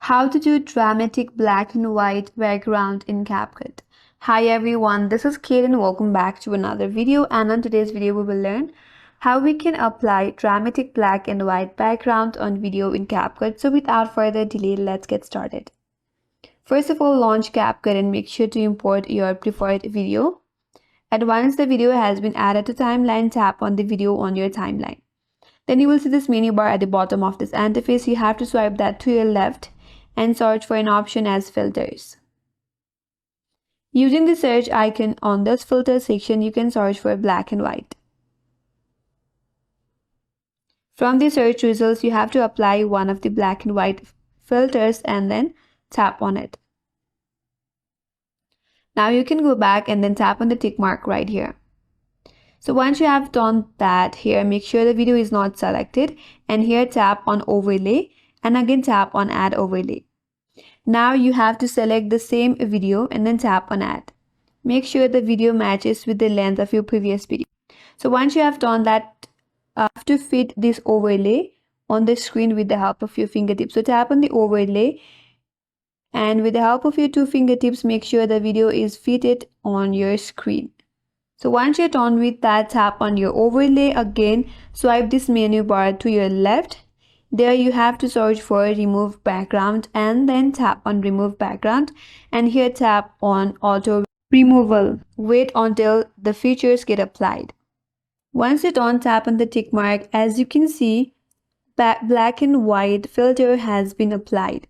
How to do dramatic black and white background in CapCut. Hi everyone, this is Kate and welcome back to another video, and on today's video we will learn how we can apply dramatic black and white background on video in CapCut. So without further delay, let's get started. First of all, launch CapCut and make sure to import your preferred video. And once the video has been added to timeline, tap on the video on your timeline. Then you will see this menu bar at the bottom of this interface. You have to swipe that to your left and search for an option as filters. Using the search icon on this filter section, you can search for black and white. From the search results, you have to apply one of the black and white filters and then tap on it. Now you can go back and then tap on the tick mark right here. So once you have done that, here make sure the video is not selected, and here tap on overlay and again tap on add overlay. Now you have to select the same video and then tap on add. Make sure the video matches with the length of your previous video. So once you have done that, you have to fit this overlay on the screen with the help of your fingertips. So tap on the overlay, and with the help of your two fingertips, make sure the video is fitted on your screen. So once you're done with that, tap on your overlay again, swipe this menu bar to your left. There you have to search for remove background and then tap on remove background, and here tap on auto removal. Wait until the features get applied. Once you're done, tap on the tick mark. As you can see, black and white filter has been applied.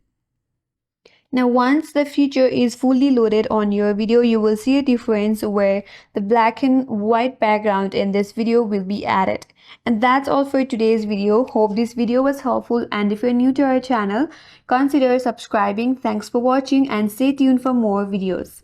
Now once the feature is fully loaded on your video, you will see a difference where the black and white background in this video will be added. And that's all for today's video. Hope this video was helpful, and if you're new to our channel, consider subscribing. Thanks for watching and stay tuned for more videos.